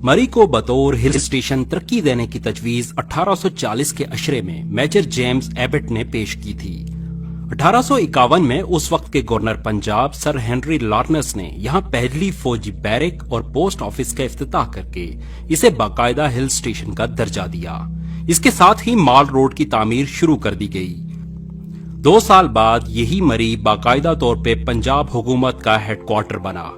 मरी को बतौर हिल स्टेशन तरक्की देने की तजवीज 1840 के अशरे में मेजर जेम्स एबट ने पेश की थी। 1851 में उस वक्त के governor Punjab sir Henry Lawrence ने यहाँ पहली फौजी बैरक और पोस्ट ऑफिस का इफ्तिताह करके इसे बाकायदा हिल स्टेशन का दर्जा दिया। इसके साथ ही माल रोड की तामीर शुरू कर दी गई। 2 साल बाद यही मरी बाकायदा तौर पे पंजाब हुकूमत का हेडक्वार्टर बना।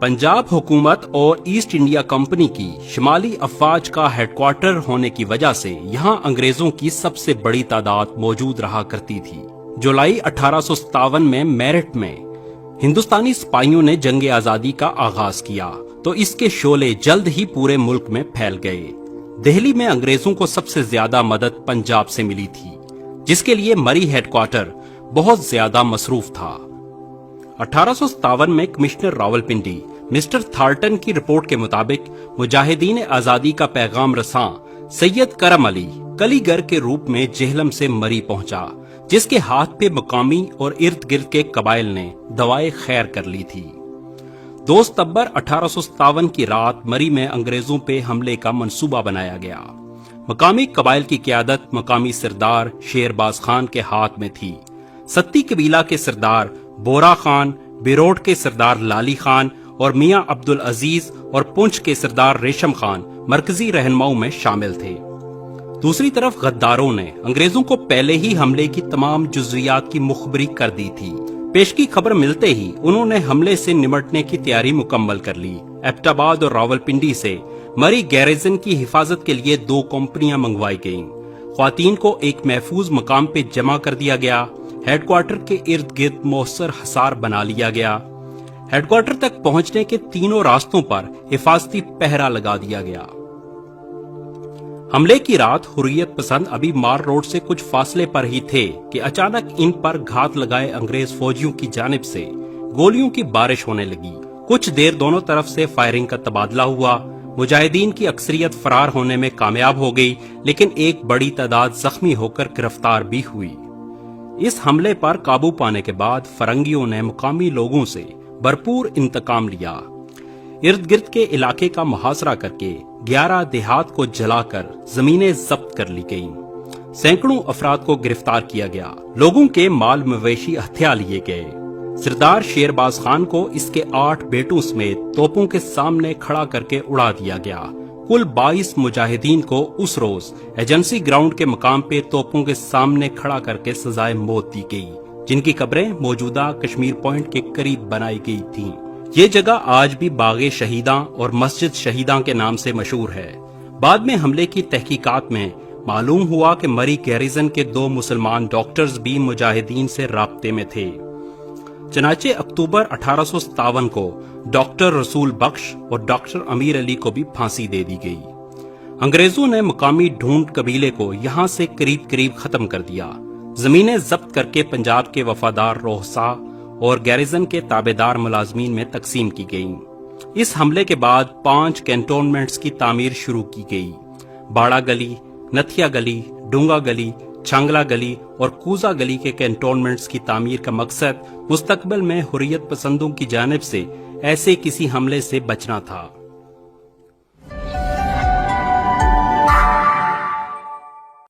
पंजाब हुकूमत और ईस्ट इंडिया कंपनी की शुमाली अफवाज का हेडक्वार्टर होने की वजह से यहाँ अंग्रेजों की सबसे बड़ी तादाद मौजूद रहा करती थी। जुलाई 1857 में मेरठ में हिंदुस्तानी सिपाहियों ने जंग आजादी का आगाज किया तो इसके शोले जल्द ही पूरे मुल्क में फैल गए। दिल्ली में अंग्रेजों को सबसे ज्यादा मदद पंजाब से मिली थी, जिसके लिए मरी हेडक्वार्टर बहुत ज्यादा मसरूफ था। 1857 में कमिश्नर रावलपिंडी मिस्टर थार्टन की रिपोर्ट के मुताबिक मुजाहिदीन आजादी का पैगाम रसां सैयद करम अली कलीगर के रूप में जेहलम से मरी पहुंचा, जिसके हाथ पे मकामी और इर्द गिर्द के कबाइल ने दवाए खैर कर ली थी। 2 सितंबर 1857 की रात मरी में अंग्रेजों पे हमले का मंसूबा बनाया गया। मकामी कबाइल की क़यादत मकामी सरदार शेरबाज खान के हाथ में थी। सत्ती कबीला के सरदार बोरा खान, बिरोट के सरदार लाली खान और मियां अब्दुल अजीज और पुंछ के सरदार रेशम खान मरकजी रहनुमाओं में शामिल थे। दूसरी तरफ गद्दारों ने अंग्रेजों को पहले ही हमले की तमाम जुज़वियात की मुखबरी कर दी थी। पेशगी खबर मिलते ही उन्होंने हमले से निमटने की तैयारी मुकम्मल कर ली। एबटाबाद और रावलपिंडी से मरी गैरिजन की हिफाजत के लिए 2 कंपनियां मंगवाई गईं। ख्वातीन को एक महफूज मकाम पे जमा कर दिया गया। हेडक्वार्टर के इर्द गिर्द मौसर हसार बना लिया गया। हेडक्वार्टर तक पहुंचने के तीनों रास्तों पर हिफाजती पहरा लगा दिया गया। हमले की रात हुर्रियत पसंद अभी मार रोड से कुछ फासले पर ही थे कि अचानक इन पर घात लगाए अंग्रेज फौजियों की जानिब से गोलियों की बारिश होने लगी। कुछ देर दोनों तरफ से फायरिंग का तबादला हुआ। मुजाहिदीन की अक्सरियत फरार होने में कामयाब हो गई, लेकिन एक बड़ी तादाद जख्मी होकर गिरफ्तार भी हुई। इस हमले पर काबू पाने के बाद फरंगियों ने मुकामी लोगों से भरपूर इंतकाम लिया। इर्द गिर्द के इलाके का मुहासरा करके 11 देहात को जलाकर जमीनें जब्त कर ली गईं। सैकड़ों अफराद को गिरफ्तार किया गया। लोगों के माल मवेशी हथिया लिए गए। सरदार शेरबाज खान को इसके 8 बेटों समेत तोपों के सामने खड़ा करके उड़ा दिया गया। कुल 22 मुजाहिदीन को उस रोज एजेंसी ग्राउंड के मकाम पे तोपों के सामने खड़ा करके सजाए मौत दी गई, जिनकी कब्रें मौजूदा कश्मीर पॉइंट के करीब बनाई गई थीं। ये जगह आज भी बागे शहीदां और मस्जिद शहीदां के नाम से मशहूर है। बाद में हमले की तहकीकात में मालूम हुआ कि मरी गैरिजन के 2 मुसलमान डॉक्टर्स भी मुजाहिदीन से राब्ते में थे। चनाचे अक्टूबर 1857 को डॉक्टर रसूल बख्श और डॉक्टर अमीर अली को भी फांसी दे दी गई। अंग्रेजों ने मकामी ढूंढ कबीले को यहाँ से करीब करीब खत्म कर दिया। जमीनें जब्त करके पंजाब के वफादार रोहसा और गैरिजन के ताबेदार मुलाजमीन में तकसीम की गईं। इस हमले के बाद 5 कैंटोनमेंट्स की तामीर शुरू की गई। बाड़ा गली, नथिया गली, डूंगा गली, छांगला गली और कूजा गली के कैंटोनमेंट्स की तामीर का मकसद मुस्तकबिल में हुर्रियत पसंदों की जानिब से ऐसे किसी हमले से बचना था।